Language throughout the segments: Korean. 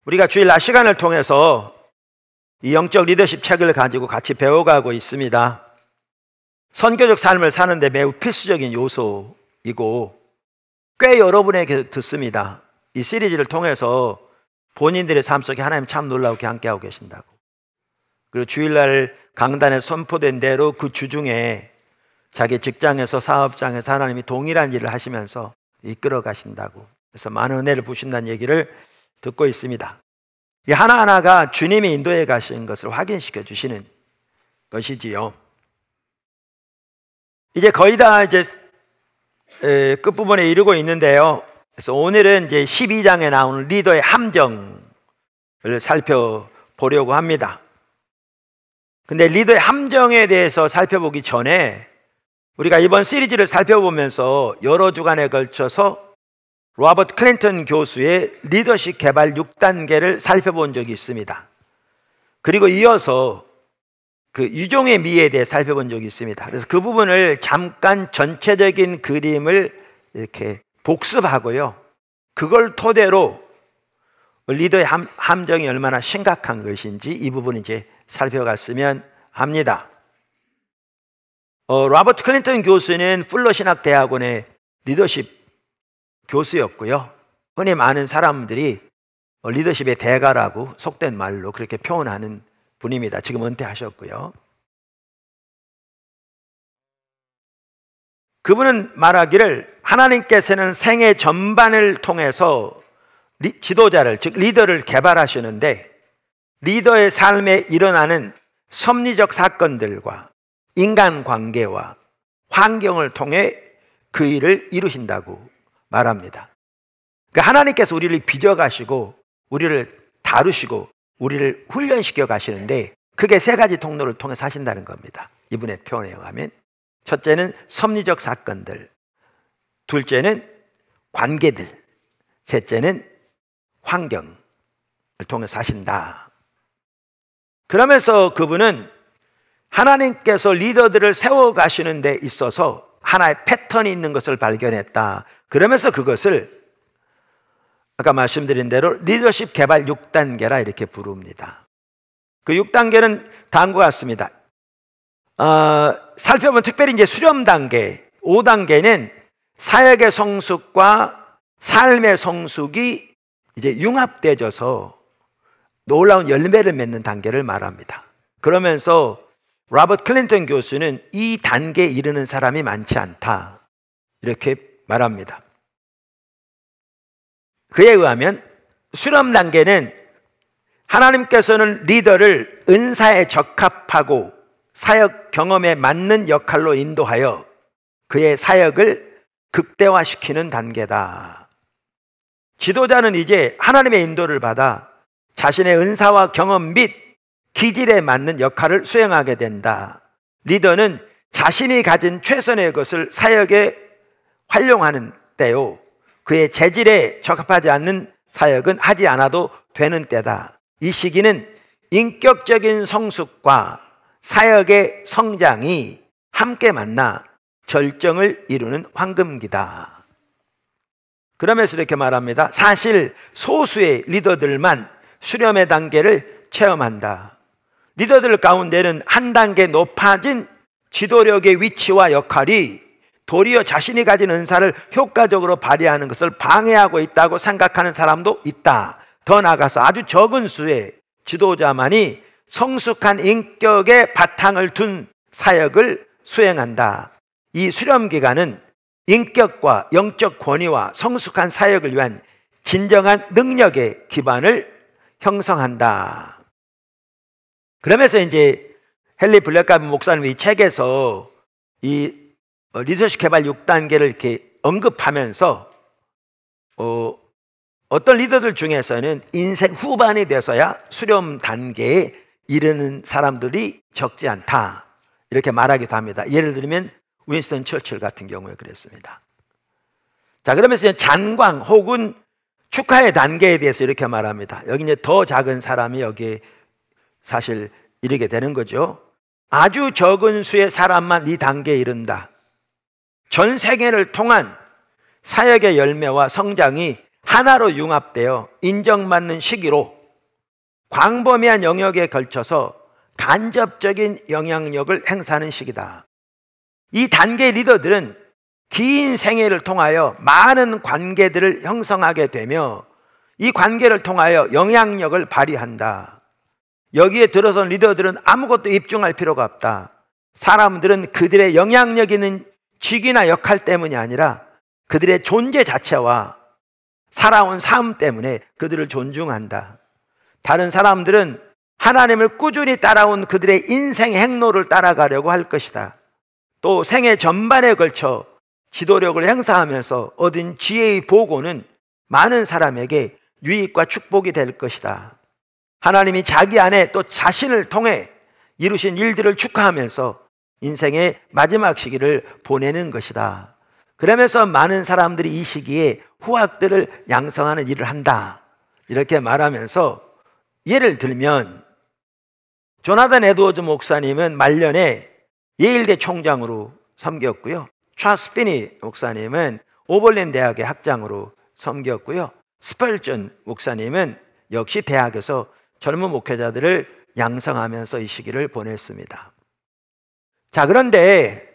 우리가 주일 낮 시간을 통해서 이 영적 리더십 책을 가지고 같이 배워가고 있습니다. 선교적 삶을 사는데 매우 필수적인 요소이고 꽤 여러분에게 듣습니다. 이 시리즈를 통해서 본인들의 삶 속에 하나님 참 놀라우게 함께하고 계신다고. 그리고 주일날 강단에 선포된 대로 그 주중에 자기 직장에서 사업장에서 하나님이 동일한 일을 하시면서 이끌어 가신다고. 그래서 많은 은혜를 부신다는 얘기를 듣고 있습니다. 이 하나하나가 주님이 인도해 가신 것을 확인시켜 주시는 것이지요. 이제 거의 다 이제 끝부분에 이르고 있는데요. 그래서 오늘은 이제 12장에 나오는 리더의 함정을 살펴보려고 합니다. 근데 리더의 함정에 대해서 살펴보기 전에 우리가 이번 시리즈를 살펴보면서 여러 주간에 걸쳐서 로버트 클린턴 교수의 리더십 개발 6단계를 살펴본 적이 있습니다. 그리고 이어서 그 유종의 미에 대해 살펴본 적이 있습니다. 그래서 그 부분을 잠깐 전체적인 그림을 이렇게 복습하고요. 그걸 토대로 리더의 함정이 얼마나 심각한 것인지 이 부분을 이제 살펴갔으면 합니다. 로버트 클린턴 교수는 풀러 신학대학원의 리더십 교수였고요. 흔히 많은 사람들이 리더십의 대가라고 속된 말로 그렇게 표현하는 분입니다. 지금 은퇴하셨고요. 그분은 말하기를 하나님께서는 생애 전반을 통해서 지도자를, 즉 리더를 개발하시는데 리더의 삶에 일어나는 섭리적 사건들과 인간관계와 환경을 통해 그 일을 이루신다고 말합니다. 그러니까 하나님께서 우리를 빚어가시고 우리를 다루시고 우리를 훈련시켜 가시는데 크게 세 가지 통로를 통해서 하신다는 겁니다. 이분의 표현에 의하면 첫째는 섭리적 사건들, 둘째는 관계들, 셋째는 환경을 통해서 하신다. 그러면서 그분은 하나님께서 리더들을 세워가시는 데 있어서 하나의 패턴이 있는 것을 발견했다. 그러면서 그것을 아까 말씀드린 대로 리더십 개발 6단계라 이렇게 부릅니다. 그 6단계는 다음과 같습니다. 살펴보면 특별히 이제 수렴 단계 5단계는 사역의 성숙과 삶의 성숙이 이제 융합되어져서 놀라운 열매를 맺는 단계를 말합니다. 그러면서 로버트 클린턴 교수는 이 단계에 이르는 사람이 많지 않다 이렇게 말합니다. 그에 의하면 수렴 단계는 하나님께서는 리더를 은사에 적합하고 사역 경험에 맞는 역할로 인도하여 그의 사역을 극대화시키는 단계다. 지도자는 이제 하나님의 인도를 받아 자신의 은사와 경험 및 기질에 맞는 역할을 수행하게 된다. 리더는 자신이 가진 최선의 것을 사역에 활용하는 때요, 그의 재질에 적합하지 않는 사역은 하지 않아도 되는 때다. 이 시기는 인격적인 성숙과 사역의 성장이 함께 만나 절정을 이루는 황금기다. 그러면서 이렇게 말합니다. 사실 소수의 리더들만 수렴의 단계를 체험한다. 리더들 가운데는 한 단계 높아진 지도력의 위치와 역할이 도리어 자신이 가진 은사를 효과적으로 발휘하는 것을 방해하고 있다고 생각하는 사람도 있다. 더 나아가서 아주 적은 수의 지도자만이 성숙한 인격의 바탕을 둔 사역을 수행한다. 이 수렴 기간은 인격과 영적 권위와 성숙한 사역을 위한 진정한 능력의 기반을 형성한다. 그러면서 이제 헨리 블랙가비 목사님 이 책에서 이 리더십 개발 6단계를 이렇게 언급하면서 어떤 리더들 중에서는 인생 후반이 돼서야 수렴 단계에 이르는 사람들이 적지 않다 이렇게 말하기도 합니다. 예를 들면 윈스턴 처칠 같은 경우에 그랬습니다. 자, 그러면서 잔광 혹은 축하의 단계에 대해서 이렇게 말합니다. 여기 이제 더 작은 사람이 여기에 사실 이르게 되는 거죠. 아주 적은 수의 사람만 이 단계에 이른다. 전 세계를 통한 사역의 열매와 성장이 하나로 융합되어 인정받는 시기로 광범위한 영역에 걸쳐서 간접적인 영향력을 행사하는 시기다. 이 단계 리더들은 긴 생애를 통하여 많은 관계들을 형성하게 되며 이 관계를 통하여 영향력을 발휘한다. 여기에 들어선 리더들은 아무것도 입증할 필요가 없다. 사람들은 그들의 영향력 있는 직위나 역할 때문이 아니라 그들의 존재 자체와 살아온 삶 때문에 그들을 존중한다. 다른 사람들은 하나님을 꾸준히 따라온 그들의 인생 행로를 따라가려고 할 것이다. 또 생애 전반에 걸쳐 지도력을 행사하면서 얻은 지혜의 보고는 많은 사람에게 유익과 축복이 될 것이다. 하나님이 자기 안에 또 자신을 통해 이루신 일들을 축하하면서 인생의 마지막 시기를 보내는 것이다. 그러면서 많은 사람들이 이 시기에 후학들을 양성하는 일을 한다. 이렇게 말하면서 예를 들면 조나단 에드워즈 목사님은 말년에 예일대 총장으로 섬겼고요. 찰스 피니 목사님은 오벌린 대학의 학장으로 섬겼고요. 스펄전 목사님은 역시 대학에서 젊은 목회자들을 양성하면서 이 시기를 보냈습니다. 자, 그런데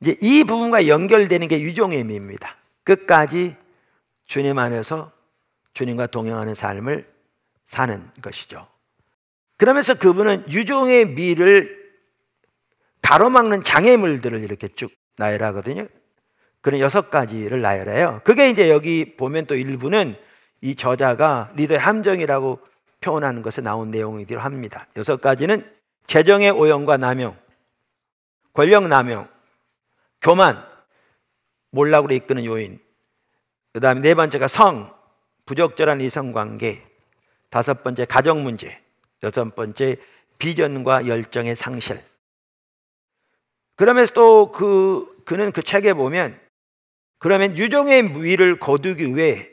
이제 이 부분과 연결되는 게 유종의 미입니다. 끝까지 주님 안에서 주님과 동행하는 삶을 사는 것이죠. 그러면서 그분은 유종의 미를 가로막는 장애물들을 이렇게 쭉 나열하거든요. 그런 6가지를 나열해요. 그게 이제 여기 보면 또 일부는 이 저자가 리더의 함정이라고 표현하는 것에 나온 내용이기도 합니다. 6가지는 재정의 오염과 남용, 권력 남용, 교만, 몰락으로 이끄는 요인, 그 다음에 4번째가 성, 부적절한 이성관계, 5번째 가정 문제, 6번째 비전과 열정의 상실. 그러면서 또 그는 그 책에 보면 그러면 유종의 무위를 거두기 위해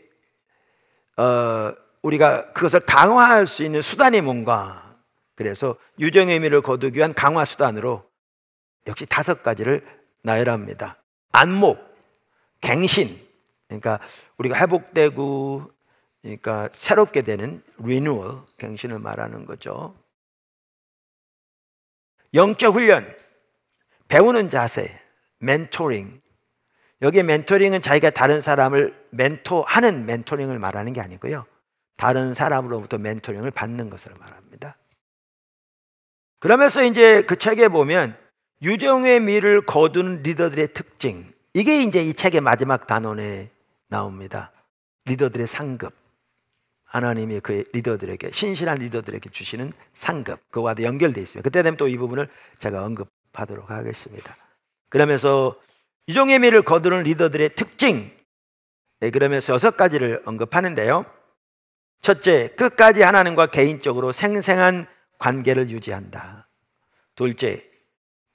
우리가 그것을 강화할 수 있는 수단이 뭔가. 그래서 유종의 무위를 거두기 위한 강화 수단으로 역시 5가지를 나열합니다. 안목, 갱신, 그러니까 우리가 회복되고 그러니까 새롭게 되는 리뉴얼, 갱신을 말하는 거죠. 영적 훈련, 배우는 자세, 멘토링. 여기에 멘토링은 자기가 다른 사람을 멘토하는 멘토링을 말하는 게 아니고요. 다른 사람으로부터 멘토링을 받는 것을 말합니다. 그러면서 이제 그 책에 보면 유종의 미를 거두는 리더들의 특징, 이게 이제 이 책의 마지막 단원에 나옵니다. 리더들의 상급. 하나님이 그 리더들에게, 신실한 리더들에게 주시는 상급, 그와도 연결되어 있습니다. 그때 되면 또 이 부분을 제가 언급하도록 하겠습니다. 그러면서 유종의 미를 거두는 리더들의 특징, 그러면서 6가지를 언급하는데요. 첫째, 끝까지 하나님과 개인적으로 생생한 관계를 유지한다. 둘째,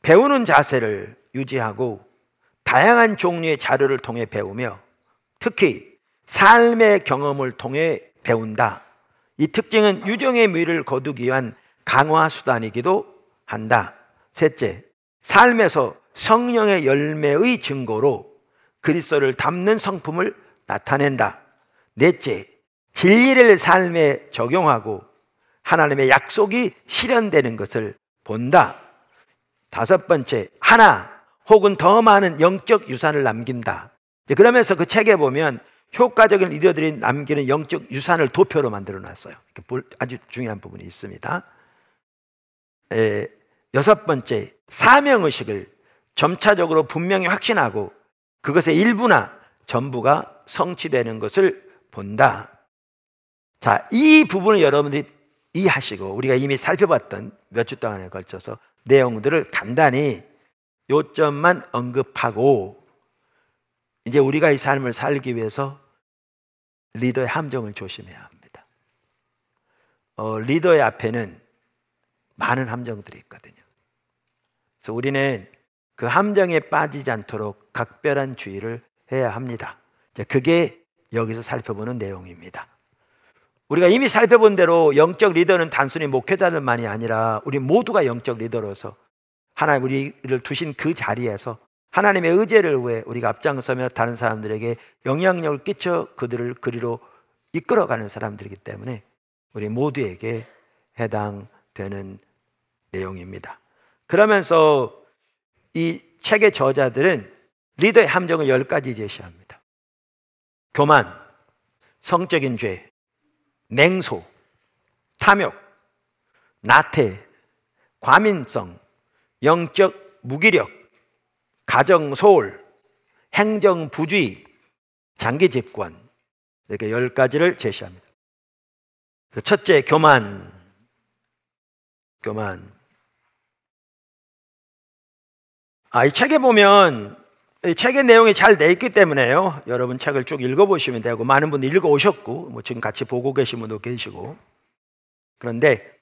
배우는 자세를 유지하고 다양한 종류의 자료를 통해 배우며 특히 삶의 경험을 통해 배운다. 이 특징은 유종의 미를 거두기 위한 강화 수단이기도 한다. 셋째, 삶에서 성령의 열매의 증거로 그리스도를 담는 성품을 나타낸다. 넷째, 진리를 삶에 적용하고 하나님의 약속이 실현되는 것을 본다. 5번째, 하나 혹은 더 많은 영적 유산을 남긴다. 그러면서 그 책에 보면 효과적인 리더들이 남기는 영적 유산을 도표로 만들어 놨어요. 아주 중요한 부분이 있습니다. 6번째, 사명의식을 점차적으로 분명히 확신하고 그것의 일부나 전부가 성취되는 것을 본다. 자, 이 부분을 여러분들이 이해하시고 우리가 이미 살펴봤던 몇 주 동안에 걸쳐서 내용들을 간단히 요점만 언급하고 이제 우리가 이 삶을 살기 위해서 리더의 함정을 조심해야 합니다. 리더의 앞에는 많은 함정들이 있거든요. 그래서 우리는 그 함정에 빠지지 않도록 각별한 주의를 해야 합니다. 그게 여기서 살펴보는 내용입니다. 우리가 이미 살펴본 대로 영적 리더는 단순히 목회자들만이 아니라 우리 모두가 영적 리더로서 하나님 우리를 두신 그 자리에서 하나님의 의제를 위해 우리가 앞장서며 다른 사람들에게 영향력을 끼쳐 그들을 그리로 이끌어가는 사람들이기 때문에 우리 모두에게 해당되는 내용입니다. 그러면서 이 책의 저자들은 리더의 함정을 10가지 제시합니다. 교만, 성적인 죄, 냉소, 탐욕, 나태, 과민성, 영적 무기력, 가정 소홀, 행정 부주의, 장기 집권, 이렇게 10가지를 제시합니다. 첫째, 교만. 이 책에 보면 이 책의 내용이 잘 돼 있기 때문에요. 여러분 책을 쭉 읽어보시면 되고, 많은 분들이 읽어오셨고, 뭐 지금 같이 보고 계신 분도 계시고. 그런데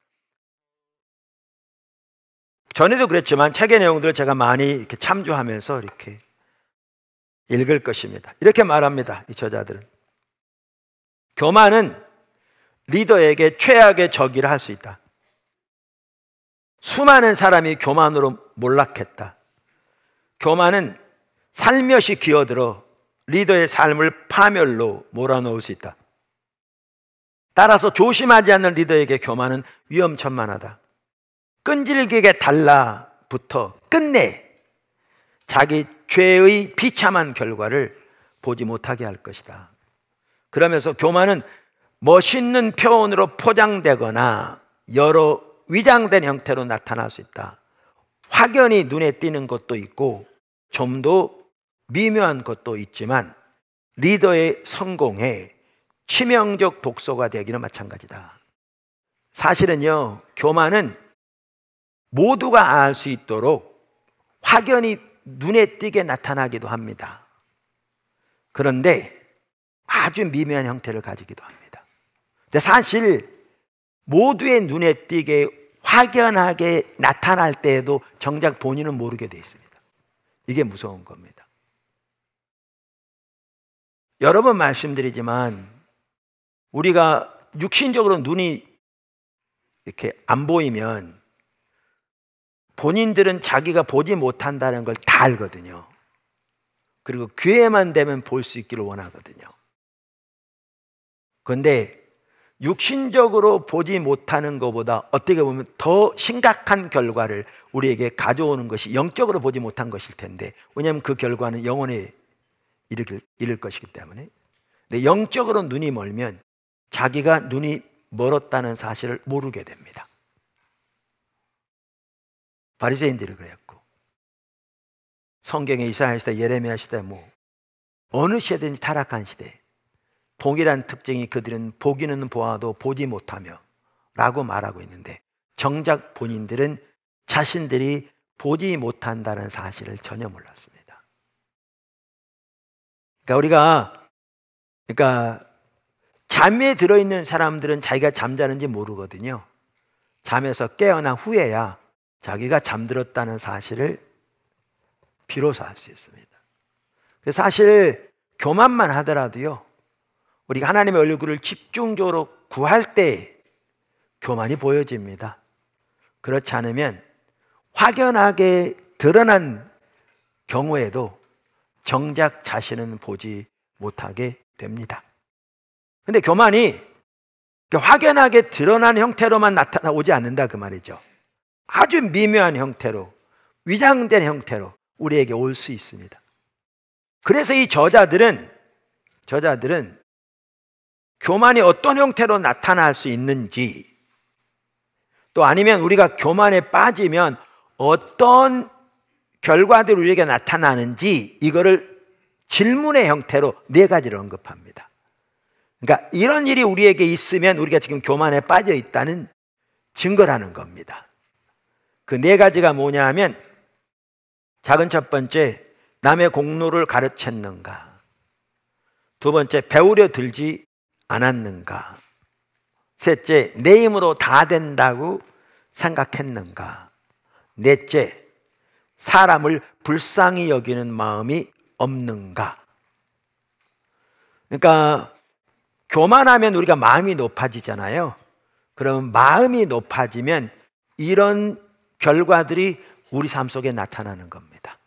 전에도 그랬지만 책의 내용들을 제가 많이 이렇게 참조하면서 이렇게 읽을 것입니다. 이렇게 말합니다. 이 저자들은 교만은 리더에게 최악의 적이라 할 수 있다. 수많은 사람이 교만으로 몰락했다. 교만은 살며시 기어들어 리더의 삶을 파멸로 몰아넣을 수 있다. 따라서 조심하지 않는 리더에게 교만은 위험천만하다. 끈질기게 달라붙어 끝내 자기 죄의 비참한 결과를 보지 못하게 할 것이다. 그러면서 교만은 멋있는 표현으로 포장되거나 여러 위장된 형태로 나타날 수 있다. 확연히 눈에 띄는 것도 있고 좀 더 미묘한 것도 있지만 리더의 성공에 치명적 독소가 되기는 마찬가지다. 사실은요, 교만은 모두가 알 수 있도록 확연히 눈에 띄게 나타나기도 합니다. 그런데 아주 미묘한 형태를 가지기도 합니다. 근데 사실 모두의 눈에 띄게 확연하게 나타날 때에도 정작 본인은 모르게 돼 있습니다. 이게 무서운 겁니다. 여러 번 말씀드리지만 우리가 육신적으로 눈이 이렇게 안 보이면 본인들은 자기가 보지 못한다는 걸 다 알거든요. 그리고 기회만 되면 볼 수 있기를 원하거든요. 그런데 육신적으로 보지 못하는 것보다 어떻게 보면 더 심각한 결과를 우리에게 가져오는 것이 영적으로 보지 못한 것일 텐데, 왜냐하면 그 결과는 영원에 이를 것이기 때문에. 근데 영적으로 눈이 멀면 자기가 눈이 멀었다는 사실을 모르게 됩니다. 바리새인들이 그랬고, 성경의 이사야 시대, 예레미야 시대, 어느 시대든지 타락한 시대, 동일한 특징이 그들은 보기는 보아도 보지 못하며 라고 말하고 있는데, 정작 본인들은 자신들이 보지 못한다는 사실을 전혀 몰랐습니다. 그러니까 잠에 들어있는 사람들은 자기가 잠자는지 모르거든요. 잠에서 깨어난 후에야 자기가 잠들었다는 사실을 비로소 알 수 있습니다. 그래서 사실 교만만 하더라도요, 우리가 하나님의 얼굴을 집중적으로 구할 때 교만이 보여집니다. 그렇지 않으면 확연하게 드러난 경우에도 정작 자신은 보지 못하게 됩니다. 근데 교만이 확연하게 드러난 형태로만 나타나오지 않는다 그 말이죠. 아주 미묘한 형태로, 위장된 형태로 우리에게 올 수 있습니다. 그래서 이 저자들은 교만이 어떤 형태로 나타날 수 있는지, 또 아니면 우리가 교만에 빠지면 어떤 결과들이 우리에게 나타나는지, 이거를 질문의 형태로 4가지를 언급합니다. 그러니까 이런 일이 우리에게 있으면 우리가 지금 교만에 빠져 있다는 증거라는 겁니다. 그 4가지가 뭐냐 하면, 작은 첫 번째, 남의 공로를 가르쳤는가? 두 번째, 배우려 들지 않았는가? 셋째, 내 힘으로 다 된다고 생각했는가? 넷째, 사람을 불쌍히 여기는 마음이 없는가? 그러니까 교만하면 우리가 마음이 높아지잖아요. 그럼 마음이 높아지면 이런 결과들이 우리 삶 속에 나타나는 겁니다.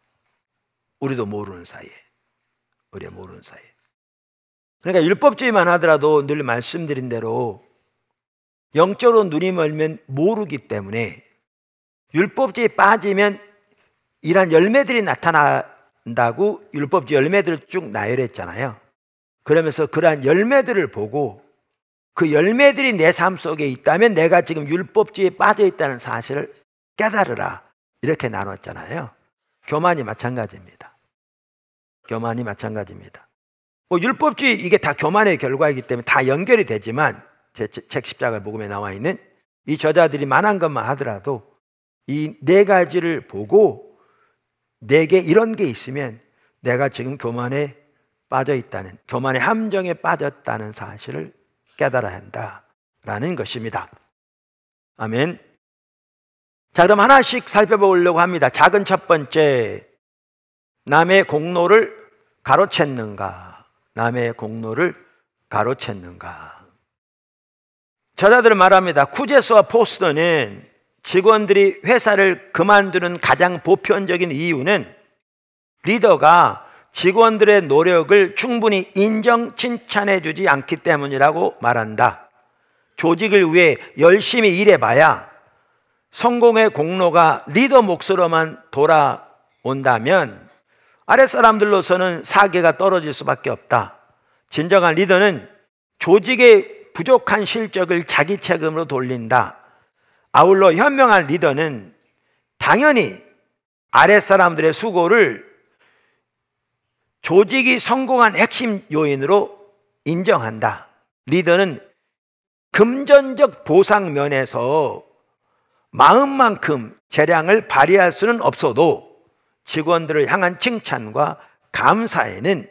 우리도 모르는 사이에. 그러니까 율법주의만 하더라도 늘 말씀드린 대로 영적으로 눈이 멀면 모르기 때문에 율법주의에 빠지면 이러한 열매들이 나타난다고 율법주의 열매들을 쭉 나열했잖아요. 그러면서 그러한 열매들을 보고 그 열매들이 내 삶 속에 있다면 내가 지금 율법주의에 빠져 있다는 사실을 깨달으라, 이렇게 나눴잖아요. 교만이 마찬가지입니다. 교만이 마찬가지입니다. 율법주의, 이게 다 교만의 결과이기 때문에 다 연결이 되지만 제 책 십자가 복음에 나와 있는 이 저자들이 말한 것만 하더라도 이 네 가지를 보고 내게 이런 게 있으면 내가 지금 교만에 빠져 있다는, 교만의 함정에 빠졌다는 사실을 깨달아야 한다라는 것입니다. 아멘. 자, 그럼 하나씩 살펴보려고 합니다. 작은 첫 번째, 남의 공로를 가로챘는가? 남의 공로를 가로챘는가? 저자들은 말합니다. 쿠제스와 포스터는 직원들이 회사를 그만두는 가장 보편적인 이유는 리더가 직원들의 노력을 충분히 인정, 칭찬해 주지 않기 때문이라고 말한다. 조직을 위해 열심히 일해봐야 성공의 공로가 리더 몫으로만 돌아온다면 아랫사람들로서는 사계가 떨어질 수밖에 없다. 진정한 리더는 조직의 부족한 실적을 자기 책임으로 돌린다. 아울러 현명한 리더는 당연히 아랫사람들의 수고를 조직이 성공한 핵심 요인으로 인정한다. 리더는 금전적 보상 면에서 마음만큼 재량을 발휘할 수는 없어도 직원들을 향한 칭찬과 감사에는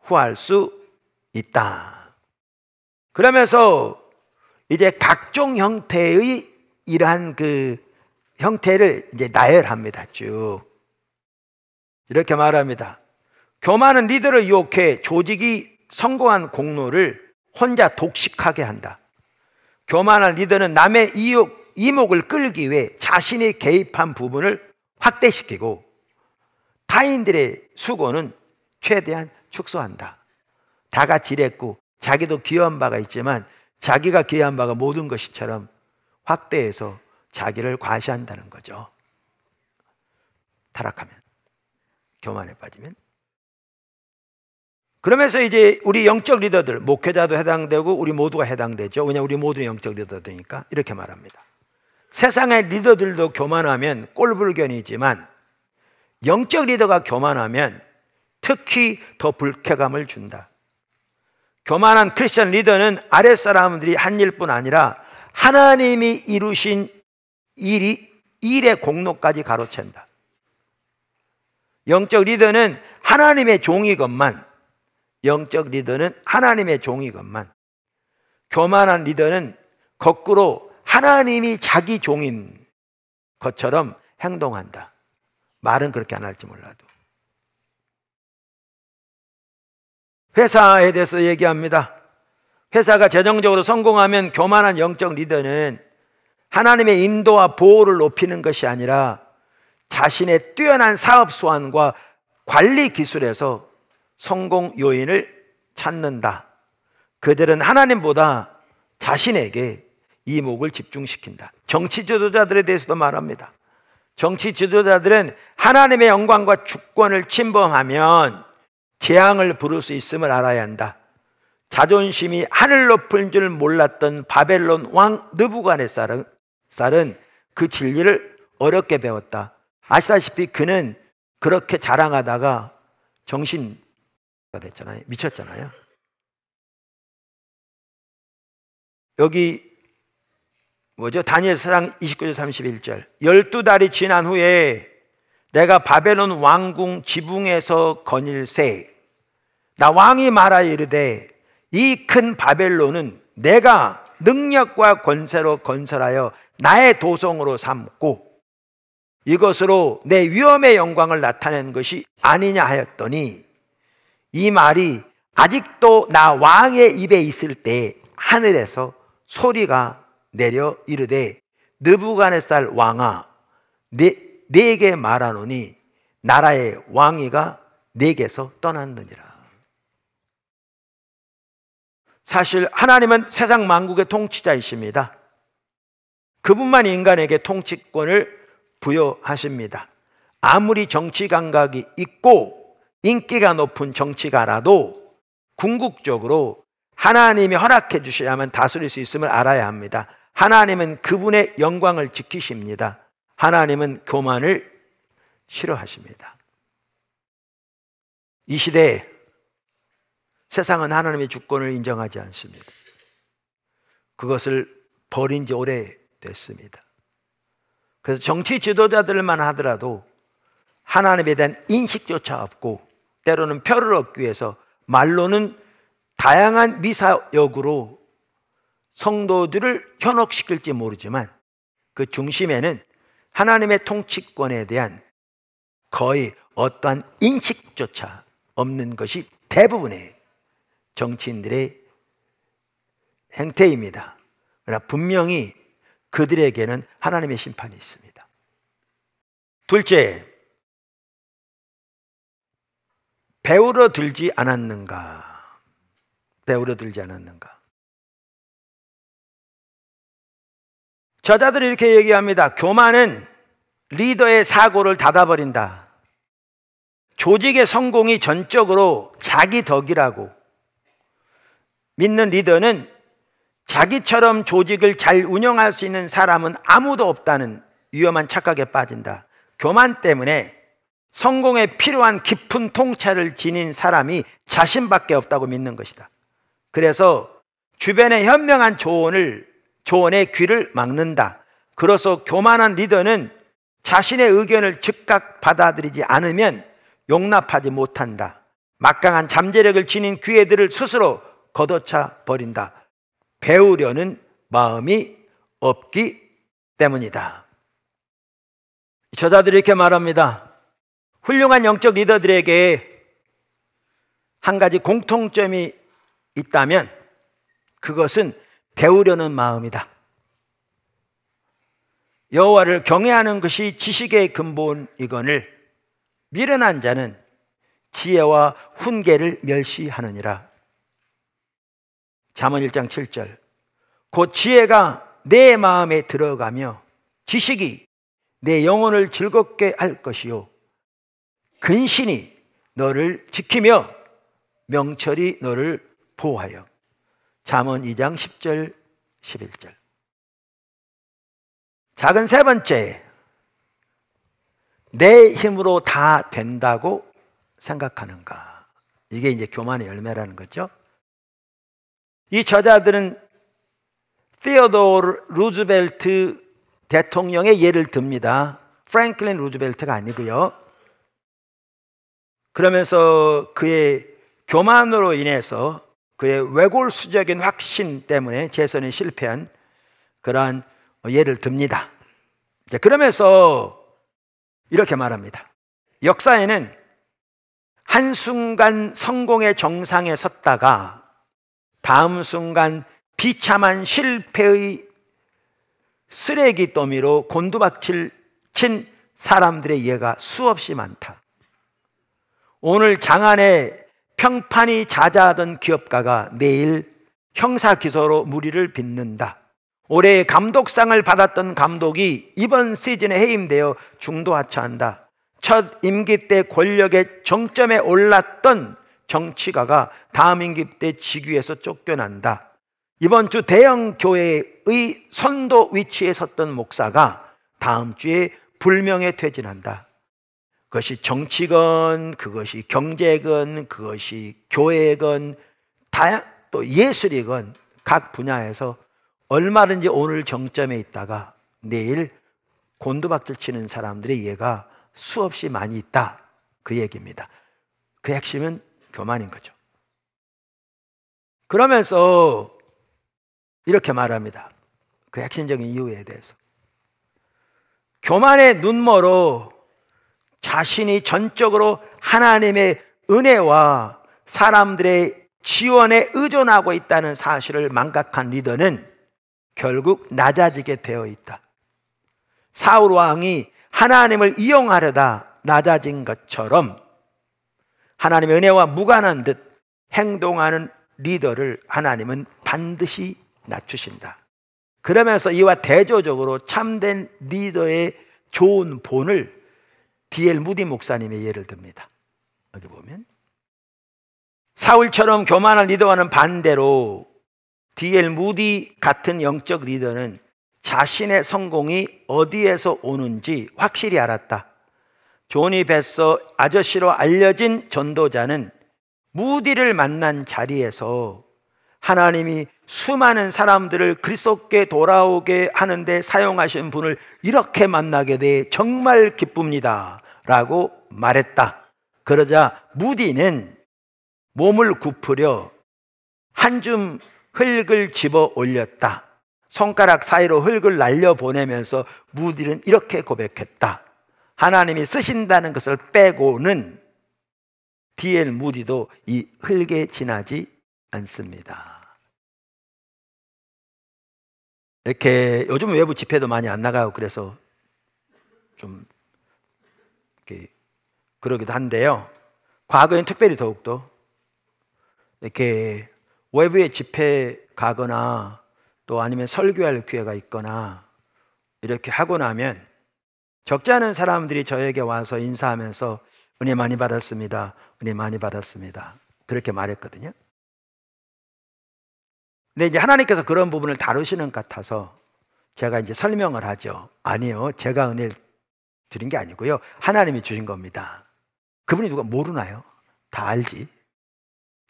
후할 수 있다. 그러면서 이제 각종 형태의 이러한 그 형태를 이제 나열합니다. 쭉 이렇게 말합니다. 교만은 리더를 유혹해 조직이 성공한 공로를 혼자 독식하게 한다. 교만한 리더는 남의 이목을 끌기 위해 자신이 개입한 부분을 확대시키고 타인들의 수고는 최대한 축소한다. 다 같이 일했고 자기도 기여한 바가 있지만 자기가 기여한 바가 모든 것이처럼 확대해서 자기를 과시한다는 거죠. 타락하면, 교만에 빠지면. 그러면서 이제 우리 영적 리더들, 목회자도 해당되고 우리 모두가 해당되죠. 왜냐하면 우리 모두는 영적 리더들이니까. 이렇게 말합니다. 세상의 리더들도 교만하면 꼴불견이지만 영적 리더가 교만하면 특히 더 불쾌감을 준다. 교만한 크리스천 리더는 아랫사람들이 한 일뿐 아니라 하나님이 이루신 일의 공로까지 가로챈다. 영적 리더는 하나님의 종이건만, 영적 리더는 하나님의 종이건만, 교만한 리더는 거꾸로 하나님이 자기 종인 것처럼 행동한다. 말은 그렇게 안 할지 몰라도. 회사에 대해서 얘기합니다. 회사가 재정적으로 성공하면 교만한 영적 리더는 하나님의 인도와 보호를 높이는 것이 아니라 자신의 뛰어난 사업 수완과 관리 기술에서 성공 요인을 찾는다. 그들은 하나님보다 자신에게 이목을 집중시킨다. 정치 지도자들에 대해서도 말합니다. 정치 지도자들은 하나님의 영광과 주권을 침범하면 재앙을 부를 수 있음을 알아야 한다. 자존심이 하늘 높은 줄 몰랐던 바벨론 왕 느부갓네살은 그 진리를 어렵게 배웠다. 아시다시피 그는 그렇게 자랑하다가 정신가 됐잖아요. 미쳤잖아요. 여기 뭐죠? 다니엘 4장 29절 31절. 12달이 지난 후에 내가 바벨론 왕궁 지붕에서 거닐세 나 왕이 말하여 이르되 이 큰 바벨론은 내가 능력과 권세로 건설하여 나의 도성으로 삼고 이것으로 내 위엄의 영광을 나타낸 것이 아니냐 하였더니 이 말이 아직도 나 왕의 입에 있을 때 하늘에서 소리가 내려 이르되 느부갓네살 왕아 네게 말하노니 나라의 왕위가 네게서 떠났느니라. 사실 하나님은 세상 만국의 통치자이십니다. 그분만이 인간에게 통치권을 부여하십니다. 아무리 정치 감각이 있고 인기가 높은 정치가라도 궁극적으로 하나님이 허락해 주셔야만 다스릴 수 있음을 알아야 합니다. 하나님은 그분의 영광을 지키십니다. 하나님은 교만을 싫어하십니다. 이 시대에 세상은 하나님의 주권을 인정하지 않습니다. 그것을 버린 지 오래됐습니다. 그래서 정치 지도자들만 하더라도 하나님에 대한 인식조차 없고 때로는 표를 얻기 위해서 말로는 다양한 미사역으로 성도들을 현혹시킬지 모르지만 그 중심에는 하나님의 통치권에 대한 거의 어떠한 인식조차 없는 것이 대부분의 정치인들의 행태입니다. 그러나 분명히 그들에게는 하나님의 심판이 있습니다. 둘째, 배우러 들지 않았는가? 배우러 들지 않았는가? 저자들이 이렇게 얘기합니다. 교만은 리더의 사고를 닫아버린다. 조직의 성공이 전적으로 자기 덕이라고 믿는 리더는 자기처럼 조직을 잘 운영할 수 있는 사람은 아무도 없다는 위험한 착각에 빠진다. 교만 때문에 성공에 필요한 깊은 통찰을 지닌 사람이 자신밖에 없다고 믿는 것이다. 그래서 주변의 현명한 조언의 귀를 막는다. 그래서 교만한 리더는 자신의 의견을 즉각 받아들이지 않으면 용납하지 못한다. 막강한 잠재력을 지닌 귀애들을 스스로 걷어차 버린다. 배우려는 마음이 없기 때문이다. 저자들이 이렇게 말합니다. 훌륭한 영적 리더들에게 한 가지 공통점이 있다면 그것은 배우려는 마음이다. 여호와를 경외하는 것이 지식의 근본이거늘 미련한 자는 지혜와 훈계를 멸시하느니라. 잠언 1장 7절. 곧 지혜가 내 마음에 들어가며 지식이 내 영혼을 즐겁게 할 것이요 근신이 너를 지키며 명철이 너를 보호하여. 잠언 2장 10절 11절. 작은 세 번째, 내 힘으로 다 된다고 생각하는가? 이게 이제 교만의 열매라는 거죠. 이 저자들은 테오도르 루즈벨트 대통령의 예를 듭니다. 프랭클린 루즈벨트가 아니고요. 그러면서 그의 교만으로 인해서 그의 외골수적인 확신 때문에 재선에 실패한 그러한 예를 듭니다. 그러면서 이렇게 말합니다. 역사에는 한순간 성공의 정상에 섰다가 다음 순간 비참한 실패의 쓰레기 더미로 곤두박질 친 사람들의 예가 수없이 많다. 오늘 장안에 평판이 자자하던 기업가가 내일 형사기소로 무리를 빚는다. 올해 감독상을 받았던 감독이 이번 시즌에 해임되어 중도 하차한다. 첫 임기 때 권력의 정점에 올랐던 정치가가 다음 임기 때 직위에서 쫓겨난다. 이번 주 대형 교회의 선도 위치에 섰던 목사가 다음 주에 불명예 퇴진한다. 그것이 정치건, 그것이 경제건, 그것이 교회건, 또 예술이건 각 분야에서 얼마든지 오늘 정점에 있다가 내일 곤두박질 치는 사람들의 예가 수없이 많이 있다. 그 얘기입니다. 그 핵심은 교만인 거죠. 그러면서 이렇게 말합니다. 그 핵심적인 이유에 대해서. 교만의 눈머로 자신이 전적으로 하나님의 은혜와 사람들의 지원에 의존하고 있다는 사실을 망각한 리더는 결국 낮아지게 되어 있다. 사울 왕이 하나님을 이용하려다 낮아진 것처럼 하나님의 은혜와 무관한 듯 행동하는 리더를 하나님은 반드시 낮추신다. 그러면서 이와 대조적으로 참된 리더의 좋은 본을 D.L. 무디 목사님의 예를 듭니다. 여기 보면 사울처럼 교만한 리더와는 반대로 D.L. 무디 같은 영적 리더는 자신의 성공이 어디에서 오는지 확실히 알았다. 조니 베서 아저씨로 알려진 전도자는 무디를 만난 자리에서 하나님이 수많은 사람들을 그리스도께 돌아오게 하는데 사용하신 분을 이렇게 만나게 돼 정말 기쁩니다 라고 말했다. 그러자 무디는 몸을 굽으려 한 줌 흙을 집어 올렸다. 손가락 사이로 흙을 날려보내면서 무디는 이렇게 고백했다. 하나님이 쓰신다는 것을 빼고는 D.L. 무디도 이 흙에 지나지 않습니다. 이렇게 요즘 외부 집회도 많이 안 나가고 그래서 좀 이렇게 그러기도 한데요. 과거엔 특별히 더욱더 이렇게 외부에 집회 가거나 또 아니면 설교할 기회가 있거나 이렇게 하고 나면 적지 않은 사람들이 저에게 와서 인사하면서 은혜 많이 받았습니다. 은혜 많이 받았습니다. 그렇게 말했거든요. 근데 이제 하나님께서 그런 부분을 다루시는 것 같아서 제가 이제 설명을 하죠. 아니요. 제가 은혜를 드린 게 아니고요. 하나님이 주신 겁니다. 그분이 누가 모르나요? 다 알지.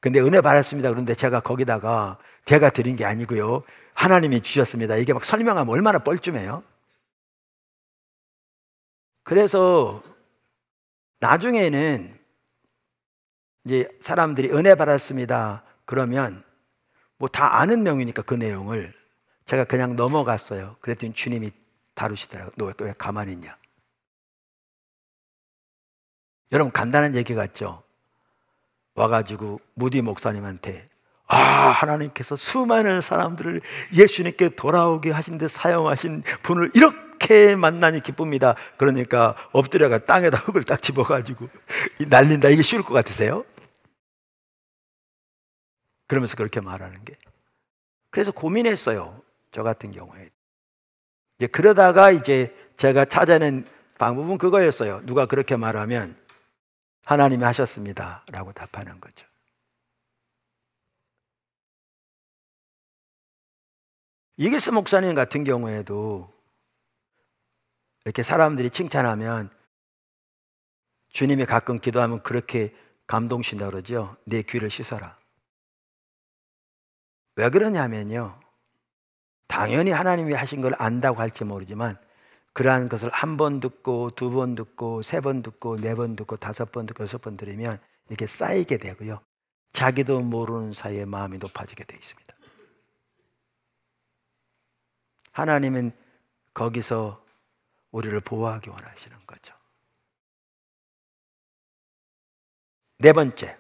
근데 은혜 받았습니다. 그런데 제가 거기다가 제가 드린 게 아니고요. 하나님이 주셨습니다. 이게 막 설명하면 얼마나 뻘쭘해요. 그래서 나중에는 이제 사람들이 은혜 받았습니다. 그러면 뭐 다 아는 내용이니까 그 내용을 제가 그냥 넘어갔어요. 그랬더니 주님이 다루시더라고요. 너 왜 가만히 있냐? 여러분 간단한 얘기 같죠? 와가지고 무디 목사님한테 하나님께서 수많은 사람들을 예수님께 돌아오게 하신 데 사용하신 분을 이렇게 만나니 기쁩니다. 그러니까 엎드려가 땅에다 흙을 딱 집어가지고 날린다. 이게 쉬울 것 같으세요? 그러면서 그렇게 말하는 게. 그래서 고민했어요. 저 같은 경우에. 이제 그러다가 이제 제가 찾아낸 방법은 그거였어요. 누가 그렇게 말하면 하나님이 하셨습니다 라고 답하는 거죠. 이기스 목사님 같은 경우에도 이렇게 사람들이 칭찬하면 주님이 가끔 기도하면 그렇게 감동신다 그러죠. 내 귀를 씻어라. 왜 그러냐면요, 당연히 하나님이 하신 걸 안다고 할지 모르지만 그러한 것을 한 번 듣고 두 번 듣고 세 번 듣고 네 번 듣고 다섯 번 듣고 여섯 번 들으면 이렇게 쌓이게 되고요, 자기도 모르는 사이에 마음이 높아지게 되어 있습니다. 하나님은 거기서 우리를 보호하기 원하시는 거죠. 네 번째,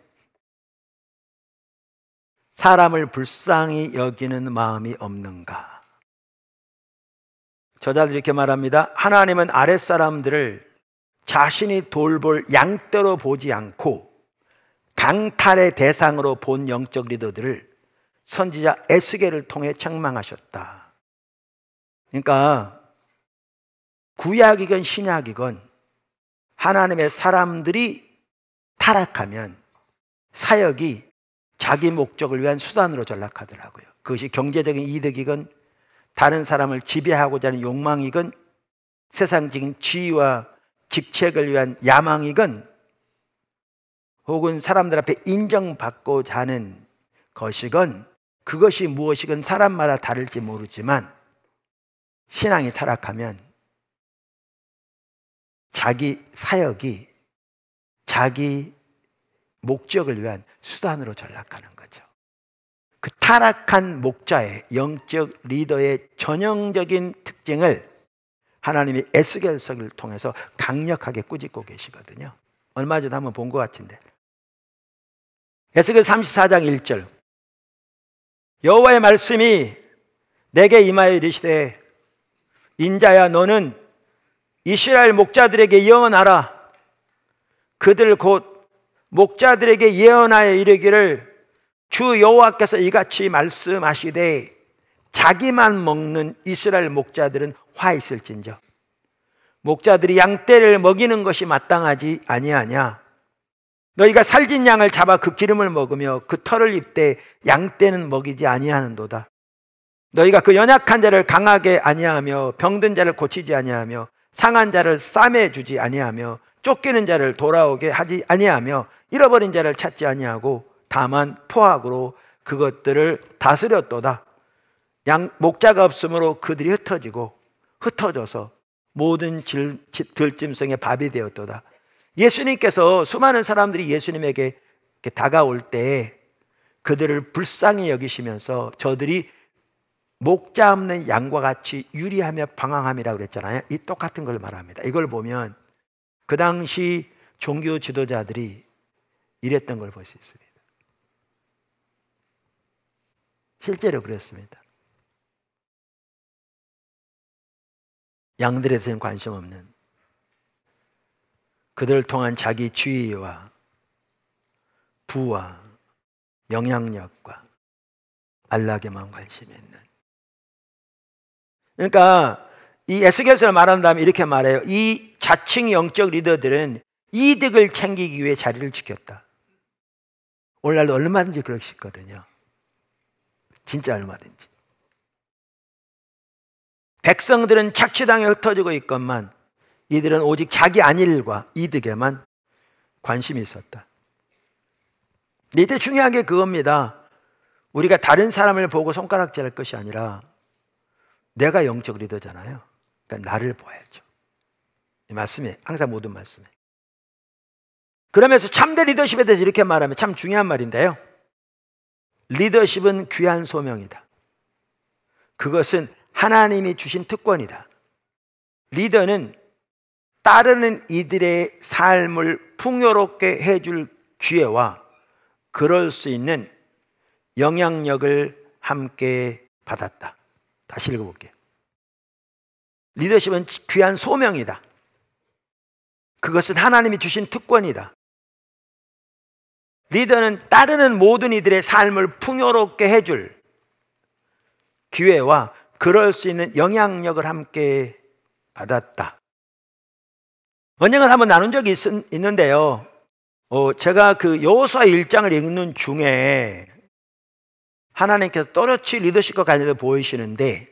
사람을 불쌍히 여기는 마음이 없는가? 저자들이 이렇게 말합니다. 하나님은 아랫사람들을 자신이 돌볼 양떼로 보지 않고 강탈의 대상으로 본 영적 리더들을 선지자 에스겔을 통해 책망하셨다. 그러니까 구약이건 신약이건 하나님의 사람들이 타락하면 사역이 자기 목적을 위한 수단으로 전락하더라고요. 그것이 경제적인 이득이건 다른 사람을 지배하고자 하는 욕망이건 세상적인 지위와 직책을 위한 야망이건 혹은 사람들 앞에 인정받고자 하는 것이건 그것이 무엇이건 사람마다 다를지 모르지만 신앙이 타락하면 자기 사역이 자기 목적을 위한 수단으로 전락하는 거죠. 그 타락한 목자의 영적 리더의 전형적인 특징을 하나님이 에스겔서를 통해서 강력하게 꾸짖고 계시거든요. 얼마 전에 한번 본 것 같은데, 에스겔 34장 1절, 여호와의 말씀이 내게 임하여 이르시되 인자야 너는 이스라엘 목자들에게 예언하라. 그들 곧 목자들에게 예언하여 이르기를 주 여호와께서 이같이 말씀하시되 자기만 먹는 이스라엘 목자들은 화 있을진저. 목자들이 양떼를 먹이는 것이 마땅하지 아니하냐. 너희가 살진 양을 잡아 그 기름을 먹으며 그 털을 입되 양떼는 먹이지 아니하는도다. 너희가 그 연약한 자를 강하게 아니하며 병든 자를 고치지 아니하며 상한 자를 싸매 주지 아니하며 쫓기는 자를 돌아오게 하지 아니하며 잃어버린 자를 찾지 아니하고 다만 포악으로 그것들을 다스렸도다. 목자가 없으므로 그들이 흩어져서 모든 들짐승의 밥이 되었도다. 예수님께서 수많은 사람들이 예수님에게 다가올 때 그들을 불쌍히 여기시면서 저들이 목자 없는 양과 같이 유리하며 방황함이라고 그랬잖아요. 이 똑같은 걸 말합니다. 이걸 보면 그 당시 종교 지도자들이 이랬던 걸 볼 수 있습니다. 실제로 그랬습니다. 양들에 대해서는 관심 없는, 그들을 통한 자기 지위와 부와 영향력과 안락에만 관심이 있는. 그러니까 이 에스겔서를 말한다면 이렇게 말해요. 이 자칭 영적 리더들은 이득을 챙기기 위해 자리를 지켰다. 오늘날도 얼마든지 그럴 수 있거든요. 진짜 얼마든지. 백성들은 착취당에 흩어지고 있건만 이들은 오직 자기 안일과 이득에만 관심이 있었다. 이때 중요한 게 그겁니다. 우리가 다른 사람을 보고 손가락질할 것이 아니라 내가 영적 리더잖아요. 그러니까 나를 보아야죠. 이 말씀이 항상 모든 말씀에. 그러면서 참된 리더십에 대해서 이렇게 말하면 참 중요한 말인데요. 리더십은 귀한 소명이다. 그것은 하나님이 주신 특권이다. 리더는 따르는 이들의 삶을 풍요롭게 해줄 기회와 그럴 수 있는 영향력을 함께 받았다. 다시 읽어볼게요. 리더십은 귀한 소명이다. 그것은 하나님이 주신 특권이다. 리더는 따르는 모든 이들의 삶을 풍요롭게 해줄 기회와 그럴 수 있는 영향력을 함께 받았다. 언젠가 한번 나눈 적이 있는데요. 제가 그 여호수아 1장을 읽는 중에 하나님께서 또렷이 리더십과 관련해 보이시는데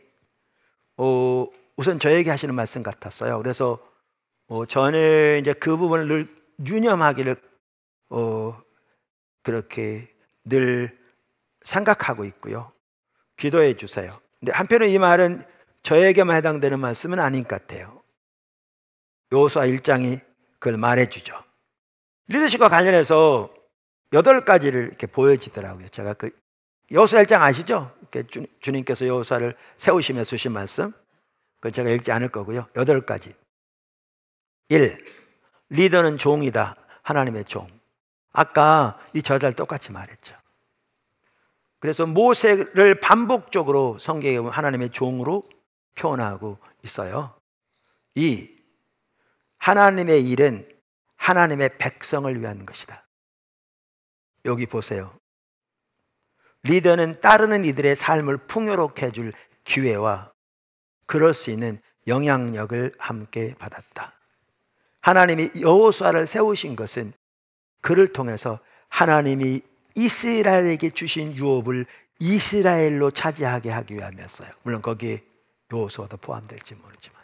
우선 저에게 하시는 말씀 같았어요. 그래서 저는 이제 그 부분을 늘 유념하기를 그렇게 늘 생각하고 있고요. 기도해 주세요. 근데 한편으로 이 말은 저에게만 해당되는 말씀은 아닌 것 같아요. 여호수아 1장이 그걸 말해주죠. 리더십과 관련해서 8가지를 이렇게 보여지더라고요. 제가 그 여호수아 1장 아시죠? 주님께서 여호수아를 세우시면서 주신 말씀. 그건 제가 읽지 않을 거고요. 8가지. 1. 리더는 종이다. 하나님의 종. 아까 이 저자를 똑같이 말했죠. 그래서 모세를 반복적으로 성경에 보면 하나님의 종으로 표현하고 있어요. 2. 하나님의 일은 하나님의 백성을 위한 것이다. 여기 보세요. 리더는 따르는 이들의 삶을 풍요롭게 해줄 기회와 그럴 수 있는 영향력을 함께 받았다. 하나님이 여호수아를 세우신 것은 그를 통해서 하나님이 이스라엘에게 주신 유업을 이스라엘로 차지하게 하기 위함이었어요. 물론 거기에 여호수아도 포함될지 모르지만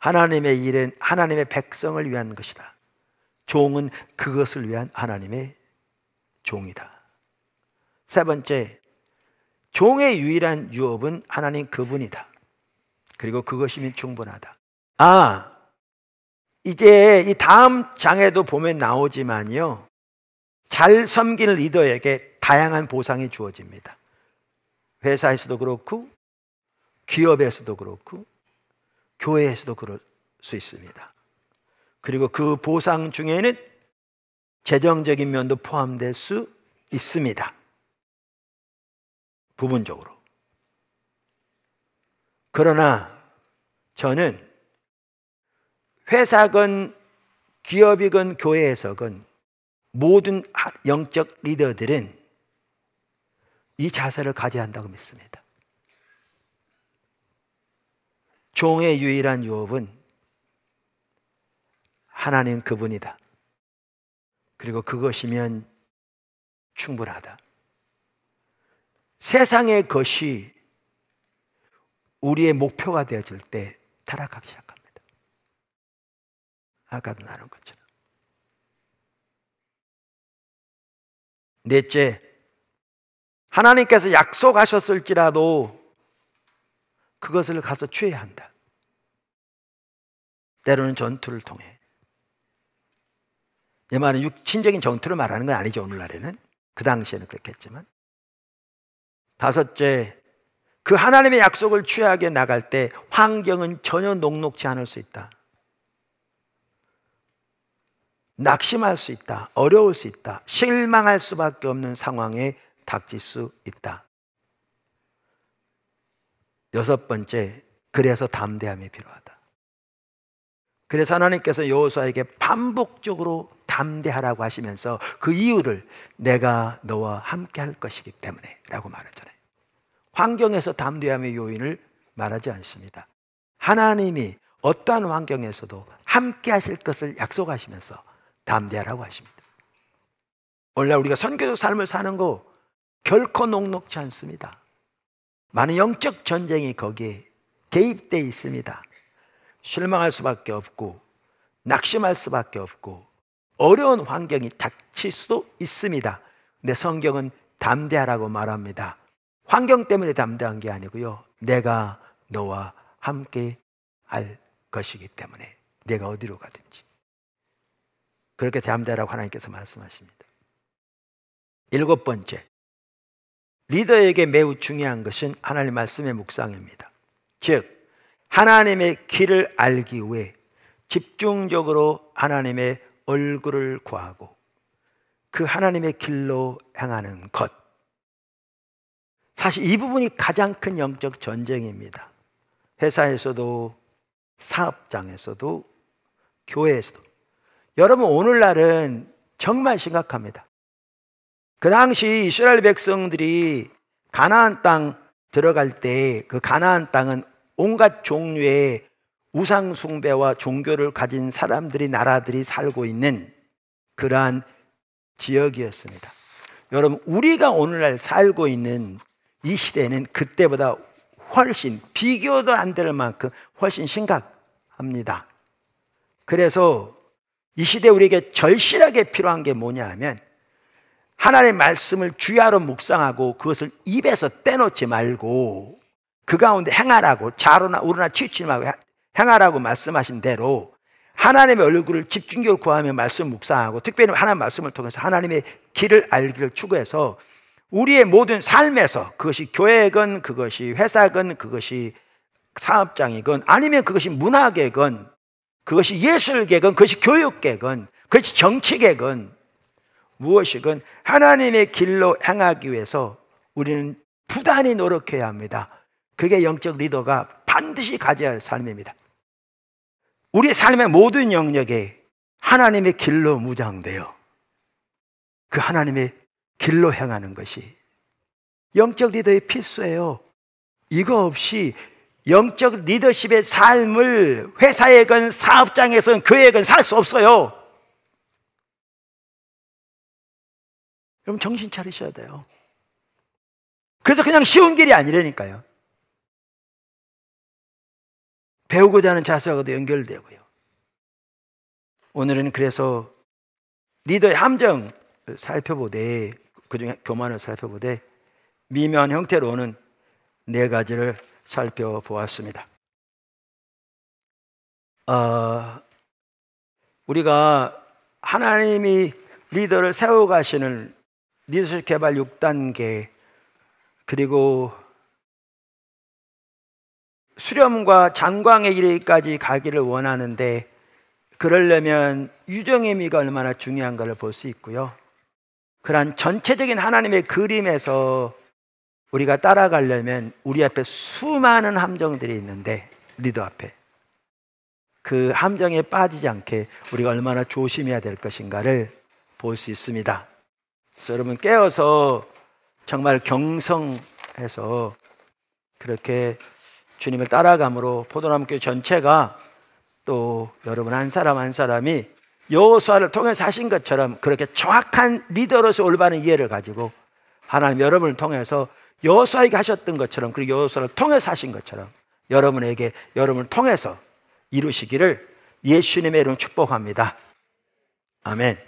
하나님의 일은 하나님의 백성을 위한 것이다. 종은 그것을 위한 하나님의 종이다. 세 번째, 종의 유일한 유업은 하나님 그분이다. 그리고 그것이면 충분하다. 이제 이 다음 장에도 보면 나오지만요, 잘 섬기는 리더에게 다양한 보상이 주어집니다. 회사에서도 그렇고 기업에서도 그렇고 교회에서도 그럴 수 있습니다. 그리고 그 보상 중에는 재정적인 면도 포함될 수 있습니다. 부분적으로. 그러나 저는 회사건 기업이건 교회에서건 모든 영적 리더들은 이 자세를 가져야 한다고 믿습니다. 종의 유일한 유업은 하나님 그분이다. 그리고 그것이면 충분하다. 세상의 것이 우리의 목표가 되어질 때 타락하기 시작합니다. 아까도 나눈 것처럼. 넷째, 하나님께서 약속하셨을지라도 그것을 가서 취해야 한다. 때로는 전투를 통해. 이 말은 육신적인 전투를 말하는 건 아니죠, 오늘날에는. 그 당시에는 그렇겠지만. 다섯째, 그 하나님의 약속을 취하게 나갈 때 환경은 전혀 녹록지 않을 수 있다. 낙심할 수 있다. 어려울 수 있다. 실망할 수밖에 없는 상황에 닥칠 수 있다. 여섯 번째, 그래서 담대함이 필요하다. 그래서 하나님께서 여호수아에게 반복적으로 담대하라고 하시면서 그 이유를 내가 너와 함께 할 것이기 때문에 라고 말하잖아요. 환경에서 담대함의 요인을 말하지 않습니다. 하나님이 어떠한 환경에서도 함께 하실 것을 약속하시면서 담대하라고 하십니다. 오늘날 우리가 선교적 삶을 사는 거 결코 녹록지 않습니다. 많은 영적 전쟁이 거기에 개입되어 있습니다. 실망할 수밖에 없고 낙심할 수밖에 없고 어려운 환경이 닥칠 수도 있습니다. 근데 성경은 담대하라고 말합니다. 환경 때문에 담대한 게 아니고요, 내가 너와 함께 할 것이기 때문에 내가 어디로 가든지. 그렇게 담대하라고 하나님께서 말씀하십니다. 일곱 번째, 리더에게 매우 중요한 것은 하나님 말씀의 묵상입니다. 즉 하나님의 길을 알기 위해 집중적으로 하나님의 얼굴을 구하고 그 하나님의 길로 행하는 것. 사실 이 부분이 가장 큰 영적 전쟁입니다. 회사에서도 사업장에서도 교회에서도. 여러분, 오늘날은 정말 심각합니다. 그 당시 이스라엘 백성들이 가나안 땅 들어갈 때 그 가나안 땅은 온갖 종류의 우상 숭배와 종교를 가진 사람들이, 나라들이 살고 있는 그러한 지역이었습니다. 여러분, 우리가 오늘날 살고 있는 이 시대는 그때보다 훨씬, 비교도 안 될 만큼 훨씬 심각합니다. 그래서 이 시대에 우리에게 절실하게 필요한 게 뭐냐 하면 하나님의 말씀을 주야로 묵상하고 그것을 입에서 떼놓지 말고 그 가운데 행하라고, 좌로나 우로나 치우치지 말고 행하라고 말씀하신 대로 하나님의 얼굴을 집중적으로 구하며 말씀 묵상하고, 특별히 하나님의 말씀을 통해서 하나님의 길을 알기를 추구해서 우리의 모든 삶에서, 그것이 교회건 그것이 회사건 그것이 사업장이건 아니면 그것이 문화계건 그것이 예술계건 그것이 교육계건 그것이 정치계건 무엇이건 하나님의 길로 행하기 위해서 우리는 부단히 노력해야 합니다. 그게 영적 리더가 반드시 가져야 할 삶입니다. 우리의 삶의 모든 영역에 하나님의 길로 무장되어 그 하나님의 길로 행하는 것이 영적 리더의 필수예요. 이거 없이 영적 리더십의 삶을 회사에건 사업장에선 교회에건 살 수 없어요. 여러분, 정신 차리셔야 돼요. 그래서 그냥 쉬운 길이 아니라니까요. 배우고자 하는 자세하고도 연결되고요. 오늘은 그래서 리더의 함정을 살펴보되, 그중에 교만을 살펴보되 미묘한 형태로는 네 가지를 살펴보았습니다. 우리가 하나님이 리더를 세워가시는 리더십 개발 6단계, 그리고 수렴과 장광의 이르기까지 가기를 원하는데, 그러려면 유정의 미가 얼마나 중요한가를 볼 수 있고요. 그러한 전체적인 하나님의 그림에서 우리가 따라가려면 우리 앞에 수많은 함정들이 있는데, 리더 앞에 그 함정에 빠지지 않게 우리가 얼마나 조심해야 될 것인가를 볼 수 있습니다. 그래서 여러분 깨어서 정말 경성해서 그렇게 주님을 따라감으로 포도나무교회 전체가 또 여러분 한 사람 한 사람이 여호수아를 통해서 하신 것처럼 그렇게 정확한 리더로서 올바른 이해를 가지고 하나님 여러분을 통해서 여호수아에게 하셨던 것처럼, 그리고 여호수아를 통해서 하신 것처럼 여러분에게, 여러분을 통해서 이루시기를 예수님의 이름으로 축복합니다. 아멘.